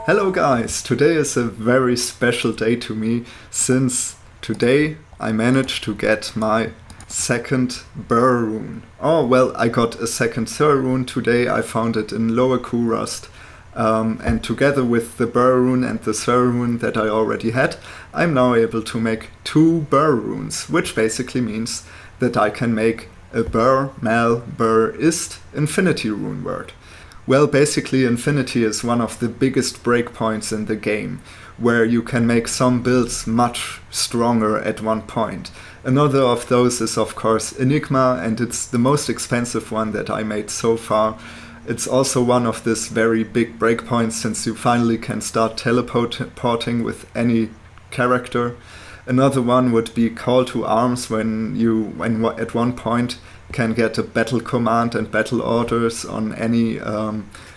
Hello guys, today is a very special day to me since today I managed to get my second burr rune. Oh well, I got a second third rune today. I found it in Lower Kurust. And together with the burr rune and the third rune that I already had, I'm now able to make two burr runes, which basically means that I can make a burr, mal, burr, ist infinity rune word. Well, basically infinity is one of the biggest breakpoints in the game, where you can make some builds much stronger at one point. Another of those is of course Enigma, and it's the most expensive one that I made so far. It's also one of this very big breakpoints since you finally can start teleporting with any character. Another one would be Call to Arms, when you at one point can get a battle command and battle orders on any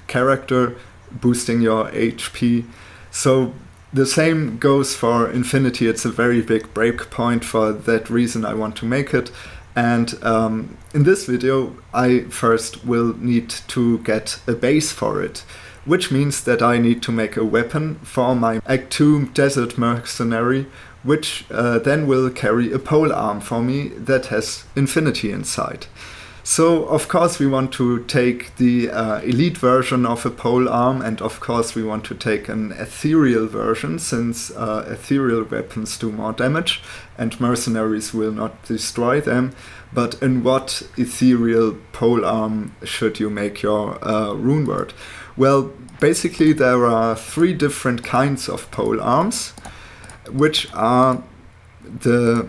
character, boosting your HP. So the same goes for Infinity. It's a very big breakpoint. For that reason I want to make it. And in this video I first will need to get a base for it, which means that I need to make a weapon for my Act 2 Desert Mercenary, which then will carry a polearm for me that has infinity inside. So of course we want to take the elite version of a polearm, and of course we want to take an ethereal version, since ethereal weapons do more damage and mercenaries will not destroy them. But in what ethereal polearm should you make your rune word? Well, basically there are three different kinds of polearms, which are the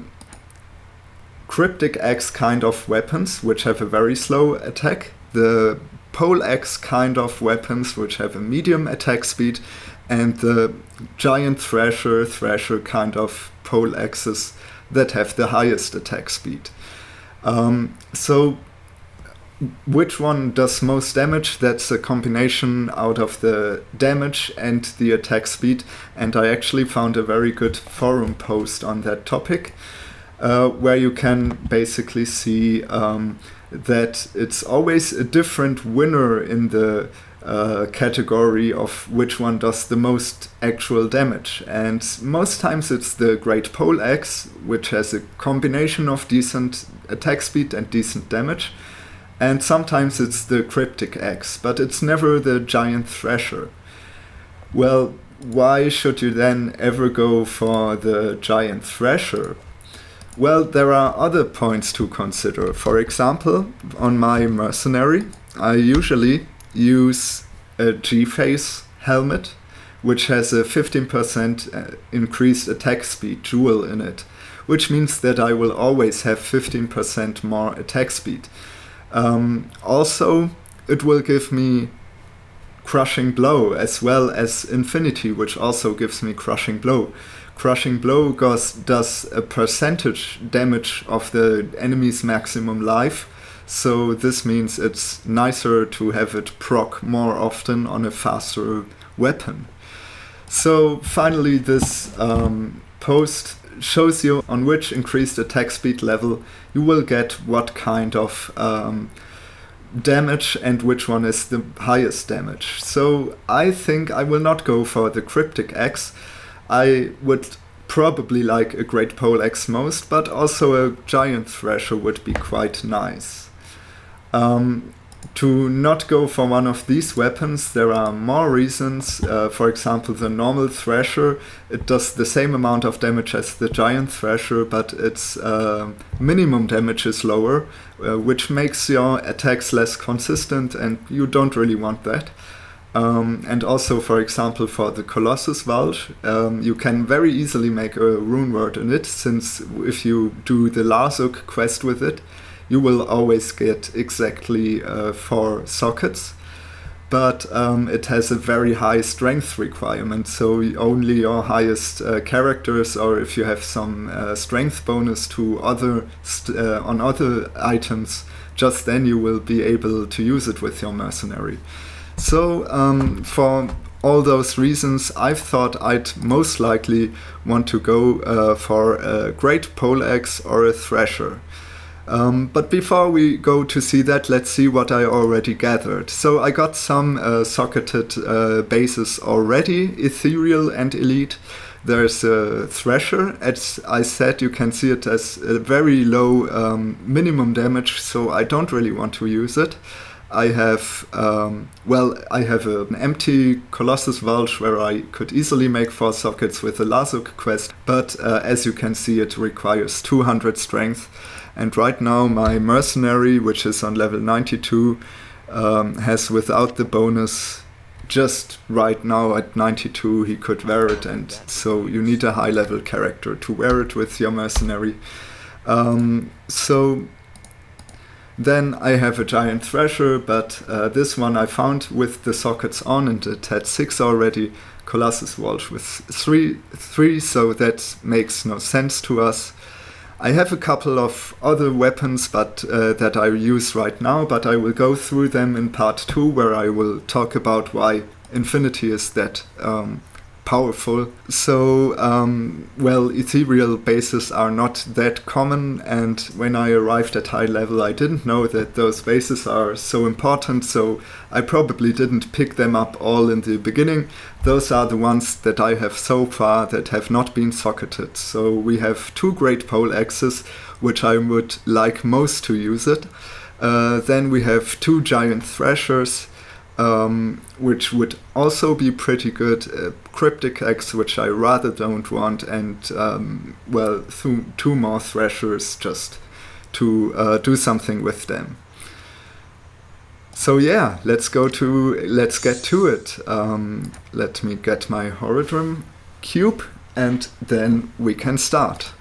Cryptic Axe kind of weapons, which have a very slow attack, the Pole Axe kind of weapons, which have a medium attack speed, and the Giant Thrasher kind of pole axes that have the highest attack speed. So which one does most damage? That's a combination out of the damage and the attack speed, and I actually found a very good forum post on that topic, where you can basically see that it's always a different winner in the category of which one does the most actual damage. And most times it's the Great Pole Axe, which has a combination of decent attack speed and decent damage. And sometimes it's the Cryptic Axe, but it's never the Giant Thrasher. Well, why should you then ever go for the Giant Thrasher? Well, there are other points to consider. For example, on my mercenary, I usually use a G-Phase helmet, which has a 15% increased attack speed jewel in it, which means that I will always have 15% more attack speed. Also, it will give me Crushing Blow as well as Infinity, which also gives me Crushing Blow. Crushing Blow does a percentage damage of the enemy's maximum life, so this means it's nicer to have it proc more often on a faster weapon. So finally this post shows you on which increased attack speed level you will get what kind of damage and which one is the highest damage. So I think I will not go for the Cryptic Axe. I would probably like a Great Pole Axe most, but also a Giant Thrasher would be quite nice. To not go for one of these weapons, there are more reasons. For example, the normal Thrasher, it does the same amount of damage as the Giant Thrasher, but its minimum damage is lower, which makes your attacks less consistent, and you don't really want that. And also, for example, for the Colossus Vulge, you can very easily make a rune word in it, since if you do the Larzuk quest with it, you will always get exactly 4 sockets, but it has a very high strength requirement, so only your highest characters, or if you have some strength bonus to on other items, just then you will be able to use it with your mercenary. So for all those reasons, I've thought I'd most likely want to go for a Great Pole Axe or a Thrasher. But before we go to see that, let's see what I already gathered. So I got some socketed bases already, ethereal and elite. There's a Thresher. As I said, you can see it as a very low minimum damage, so I don't really want to use it. I have, I have an empty Colossus Vulture where I could easily make 4 sockets with the Lazuk quest, but as you can see, it requires 200 strength. And right now my Mercenary, which is on level 92, has without the bonus, just right now at 92 he could wear it, and so you need a high level character to wear it with your Mercenary. So then I have a Giant Thresher, but this one I found with the sockets on, and it had 6 already. Colossus Vulture with 3, so that makes no sense to us. I have a couple of other weapons but that I use right now, but I will go through them in part 2, where I will talk about why Infinity is that powerful. So, ethereal bases are not that common, and when I arrived at high level I didn't know that those bases are so important, so I probably didn't pick them up all in the beginning. Those are the ones that I have so far that have not been socketed. So we have 2 great pole axes, which I would like most to use it. Then we have 2 giant threshers, which would also be pretty good. Cryptic Axe, which I rather don't want, and 2 more threshers just to do something with them. So yeah, let's get to it. Let me get my Horadrim cube, and then we can start.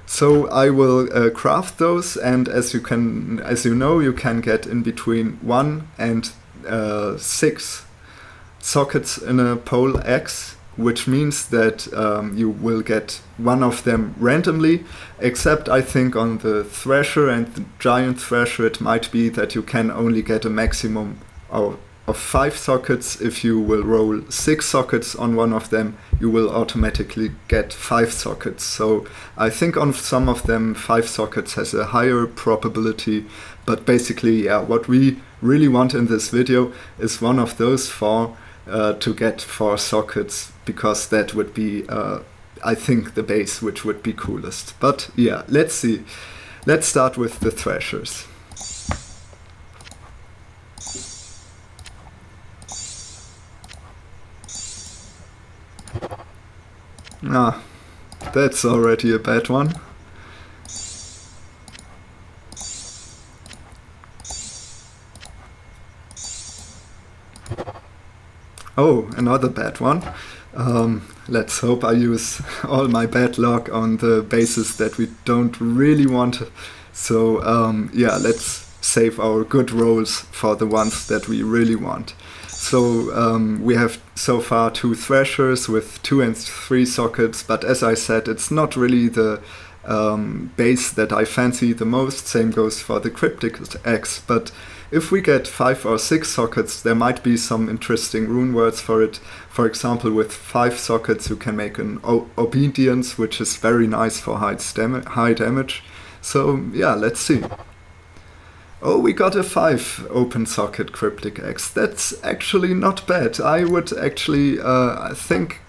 So I will craft those, and as you know, you can get in between 1 and 6 sockets in a pole axe, which means that you will get one of them randomly, except I think on the Thresher and the Giant Thresher it might be that you can only get a maximum of 5 sockets. If you will roll 6 sockets on one of them, you will automatically get 5 sockets. So I think on some of them 5 sockets has a higher probability, but basically, yeah, what we really want in this video is one of those 4 to get 4 sockets, because that would be I think the base which would be coolest. But yeah, let's see. Let's start with the Threshers. Ah, that's already a bad one. Oh, another bad one. Let's hope I use all my bad luck on the bases that we don't really want. So yeah, let's save our good rolls for the ones that we really want. So we have so far 2 Threshers with 2 and 3 sockets, but as I said, it's not really the base that I fancy the most. Same goes for the Cryptic Axe, but if we get 5 or 6 sockets, there might be some interesting rune words for it. For example, with 5 sockets you can make an Obedience, which is very nice for high damage. So yeah, let's see. Oh, we got a 5 open socket Cryptic Axe. That's actually not bad. I would actually think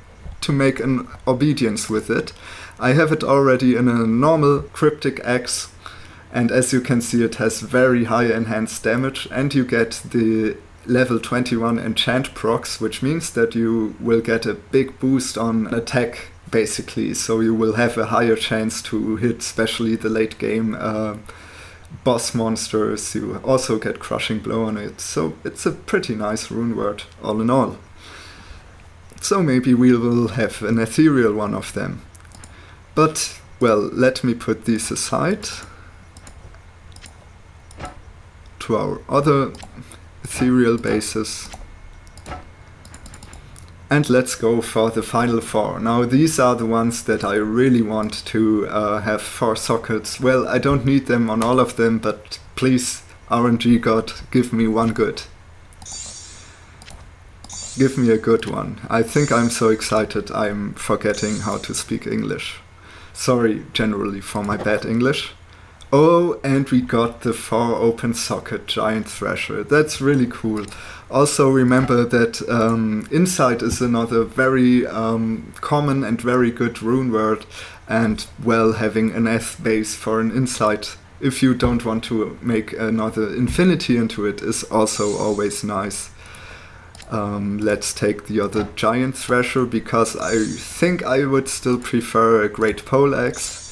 to make an Obedience with it. I have it already in a normal Cryptic Axe, and as you can see, it has very high enhanced damage, and you get the level 21 enchant procs, which means that you will get a big boost on attack, basically. So you will have a higher chance to hit, especially the late game boss monsters. You also get Crushing Blow on it, so it's a pretty nice rune word all in all. So maybe we will have an ethereal one of them. But, well, let me put these aside to our other ethereal bases. And let's go for the final 4. Now these are the ones that I really want to have 4 sockets. Well, I don't need them on all of them, but please, RNG God, give me one good. Give me a good one. I think I'm so excited I'm forgetting how to speak English. Sorry generally for my bad English. Oh, and we got the 4 open socket giant thrasher. That's really cool. Also remember that insight is another very common and very good rune word, and well, having an S base for an insight, if you don't want to make another infinity into it, is also always nice. Let's take the other giant thrasher, because I think I would still prefer a great poleaxe.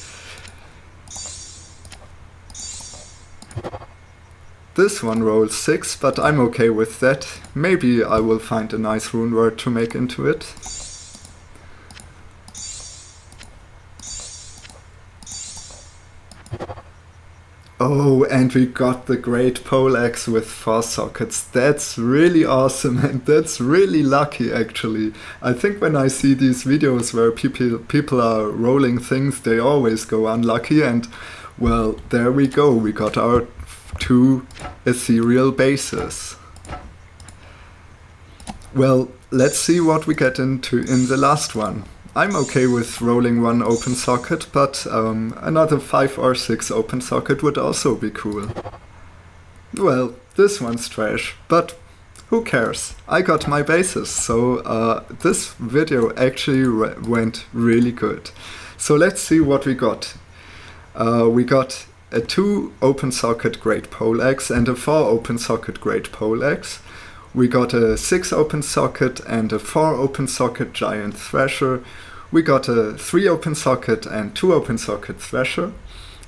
This one rolls 6, but I'm okay with that. Maybe I will find a nice rune word to make into it. Oh, and we got the great poleaxe with 4 sockets. That's really awesome, and that's really lucky actually. I think when I see these videos where people are rolling things, they always go unlucky, and well, there we go. We got our 2 ethereal bases. Well, let's see what we get into in the last one. I'm okay with rolling 1 open socket, but another 5 or 6 open socket would also be cool. Well, this one's trash, but who cares? I got my bases, so this video actually went really good. So let's see what we got. We got a 2 open socket great poleaxe and a 4 open socket great poleaxe. We got a 6 open socket and a 4 open socket giant thrasher. We got a 3 open socket and 2 open socket thrasher.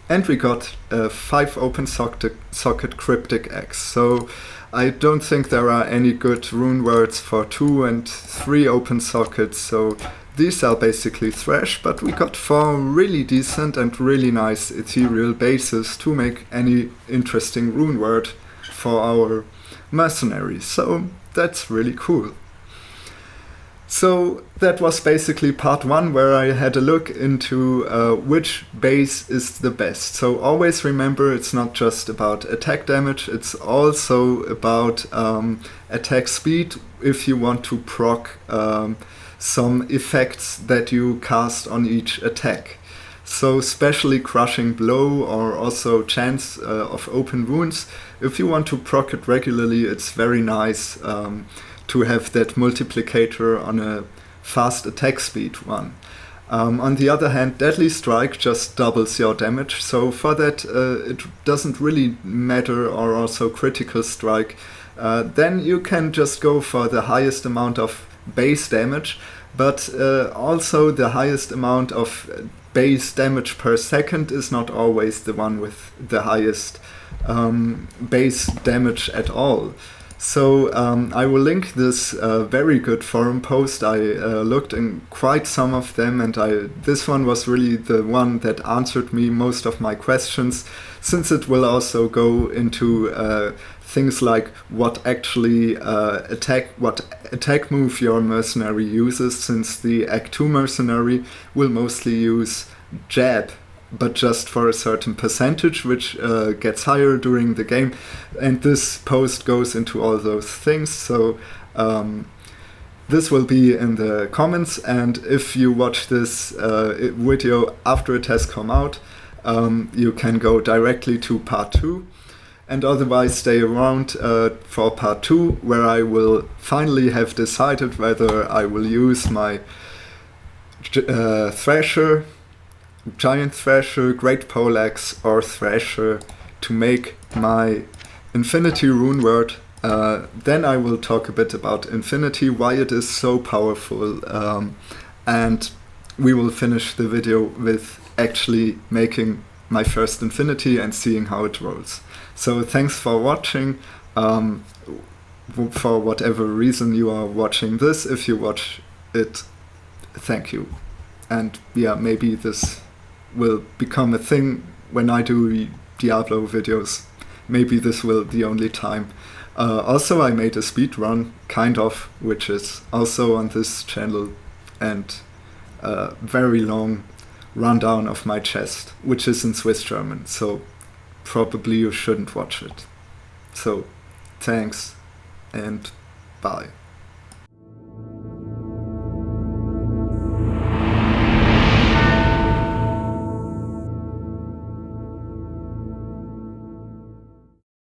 And we got a 5 open socket cryptic axe. So I don't think there are any good rune words for 2 and 3 open sockets, so these are basically trash, but we got 4 really decent and really nice ethereal bases to make any interesting rune word for our mercenaries. So that's really cool. So that was basically part 1, where I had a look into which base is the best. So always remember, it's not just about attack damage, it's also about attack speed if you want to proc some effects that you cast on each attack. So especially crushing blow or also chance of open wounds, if you want to proc it regularly, it's very nice to have that multiplicator on a fast attack speed one. On the other hand, Deadly Strike just doubles your damage, so for that it doesn't really matter, or also Critical Strike. Then you can just go for the highest amount of base damage, but also the highest amount of base damage per second is not always the one with the highest base damage at all. So I will link this very good forum post. I looked in quite some of them, and this one was really the one that answered me most of my questions, since it will also go into things like what actually attack move your mercenary uses, since the Act 2 mercenary will mostly use jab, but just for a certain percentage, which gets higher during the game. And this post goes into all those things, so this will be in the comments, and if you watch this video after it has come out, you can go directly to part 2, and otherwise stay around for part 2, where I will finally have decided whether I will use my Thrasher, Giant Thrasher, Great Poleaxe or Thrasher to make my Infinity rune word. Then I will talk a bit about Infinity, why it is so powerful, and we will finish the video with actually making my first Infinity and seeing how it rolls. So thanks for watching, for whatever reason you are watching this. If you watch it, thank you. And yeah, maybe this will become a thing when I do Diablo videos. Maybe this will be the only time. Also, I made a speed run, kind of, which is also on this channel, and a very long rundown of my chest, which is in Swiss German, so probably you shouldn't watch it. So, thanks and bye.